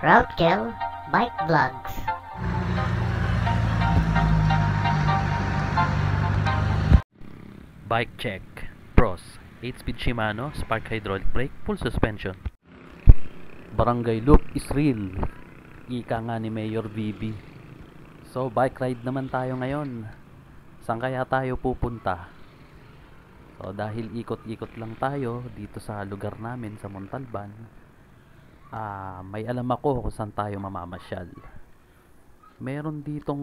Roadkill Bike Vlogs. Bike check. Pros: 8-speed Shimano, spark hydraulic brake, full suspension. Barangay loop is real. Ika nga ni Mayor BB. So, bike ride naman tayo ngayon. Saan kaya tayo pupunta? So, dahil ikot-ikot lang tayo dito sa lugar namin sa Montalban, may alam ako kung saan tayo mamamasyal. Meron ditong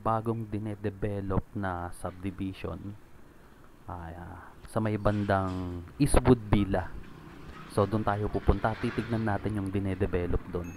bagong dinedevelop na subdivision sa may bandang Eastwood Villa. So, doon tayo pupunta. Titignan natin yung dinedevelop doon.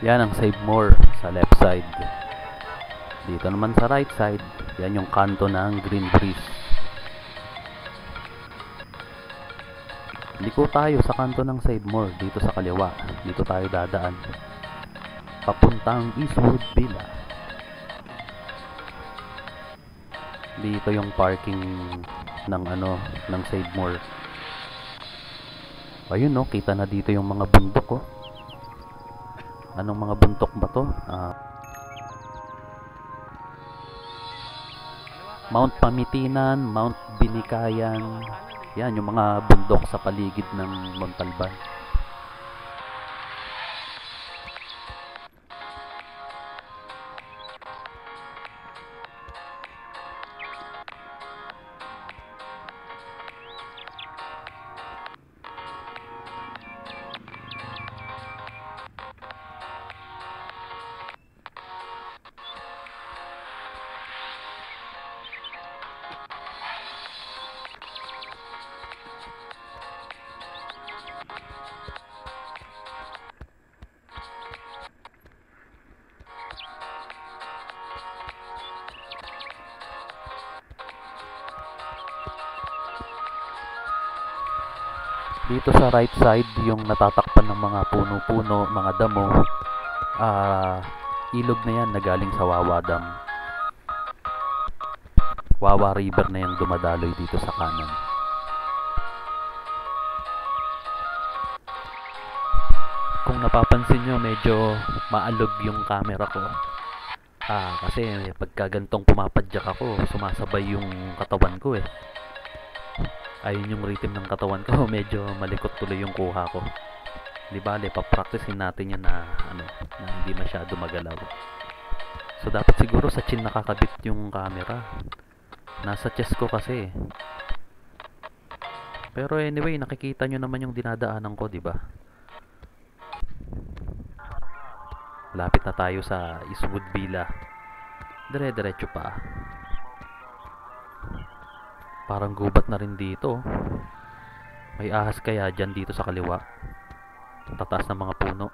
Yan ang Save More sa left side. Dito naman sa right side, yan yung kanto ng Green Breeze. Liko tayo sa kanto ng Save More, dito sa kaliwa. Dito tayo dadaan papuntang Eastwood Villa. Dito yung parking ng ng Save More. Ayun no, kita na dito yung mga bundok oh. Anong mga bundok ba to? Mount Pamitinan, Mount Binikayan. Yan yung mga bundok sa paligid ng Montalban. Dito sa right side, yung natatakpan ng mga puno-puno, mga damo, ilog na yan na galing sa Wawa Dam. Wawa River na yung dumadaloy dito sa kanan. Kung napapansin nyo, medyo maalog yung camera ko. Kasi pagka gantong pumapadyak ako, sumasabay yung katawan ko eh. Ayun yung rhythm ng katawan ko. Medyo malikot tuloy yung kuha ko. Di bale, papracticein natin yan na hindi masyado magalaw. So dapat siguro sa chin nakakabit yung camera. Nasa chest ko kasi. Pero anyway, nakikita nyo naman yung dinadaanan ko, di ba? Lapit na tayo sa Eastwood Villa. Dire-diretso pa. Parang gubat na rin dito. May ahas kaya dyan dito sa kaliwa. Tataas ng mga puno.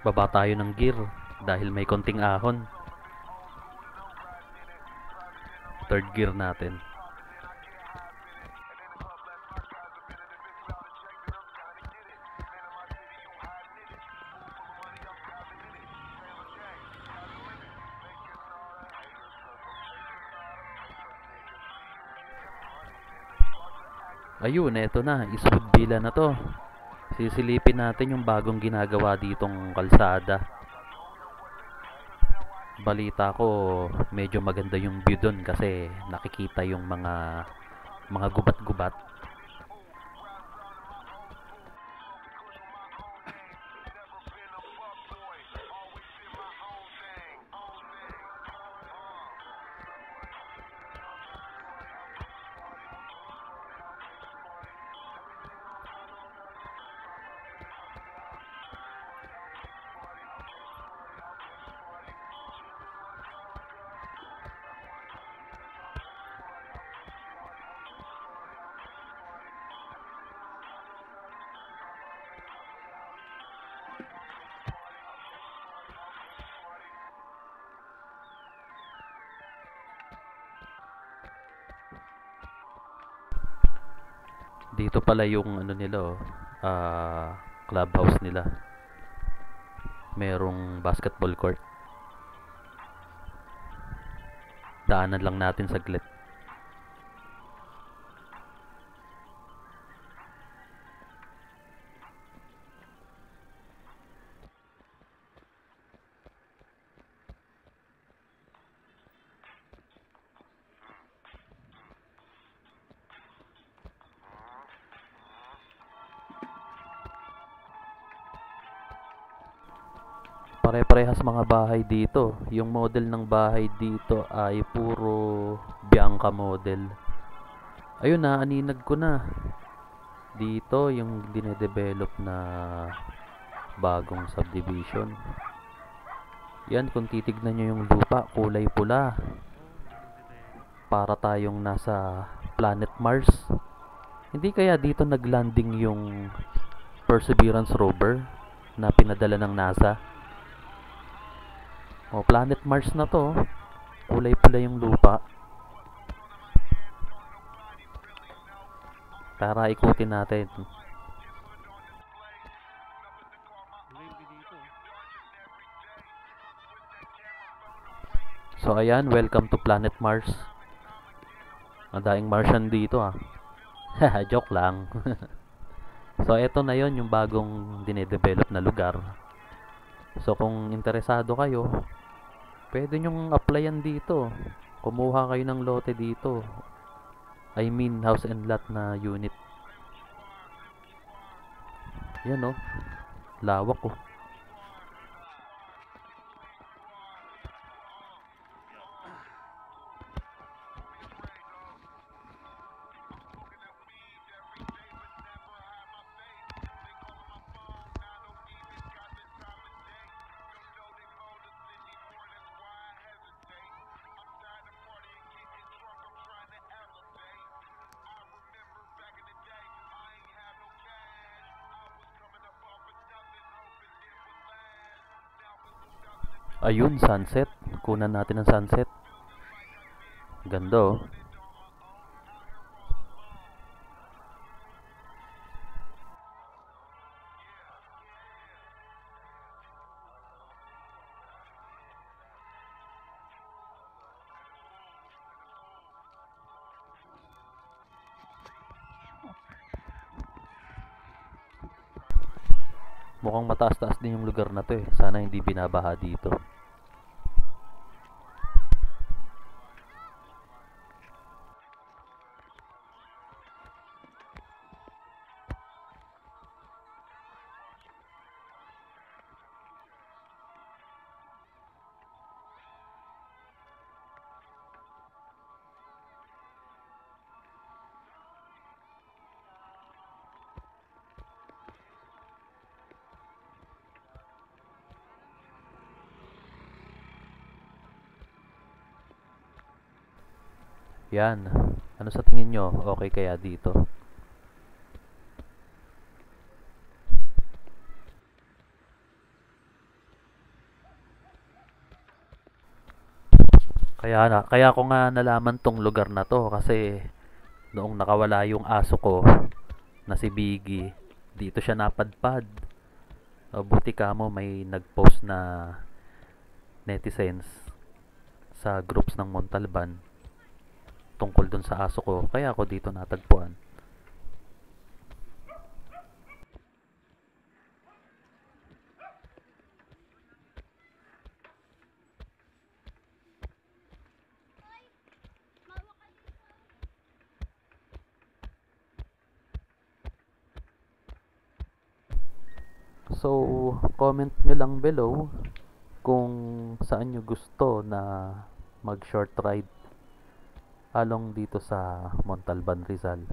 Baba tayo ng gear dahil may konting ahon. Third gear natin. Ayun, eto na, Eastwood Villa na to. Sisilipin natin yung bagong ginagawa ditong kalsada. Balita ko medyo maganda yung view doon kasi nakikita yung mga gubat-gubat. Dito pala yung ano nila, oh, clubhouse nila. Merong basketball court. Daanan lang natin saglit. Pare-parehas mga bahay dito. Yung model ng bahay dito ay puro Bianca model. Ayun na, aninag ko na. Dito yung dinedevelop na bagong subdivision. Yan, kung titignan nyo yung lupa, kulay pula. Para tayong nasa planet Mars. Hindi kaya dito naglanding yung Perseverance rover na pinadala ng NASA? O, planet Mars na to. Kulay pula yung lupa. Tara, ikutin natin. So, ayan. Welcome to planet Mars. Ang daing Martian dito, ah. Joke lang. So, eto na yon yung bagong dinedevelop na lugar. So, kung interesado kayo, pwede nyong applyan dito. Kumuha kayo ng lote dito. I mean, house and lot na unit. Yan, oh. Lawak, oh. Ayun, sunset. Kunan natin ang sunset. Ganda, oh. Mukhang mataas-taas din yung lugar na to, eh. Sana hindi binabaha dito. Yan. Ano sa tingin nyo? Okay kaya dito? Kaya ko nga nalaman tong lugar na to kasi noong nakawala yung aso ko na si Biggie, dito siya napadpad. Buti ka mo may nag-post na netizens sa groups ng Montalban tungkol dun sa aso ko, kaya ako dito natagpuan. So, comment nyo lang below kung saan nyo gusto na mag short ride along dito sa Montalban, Rizal.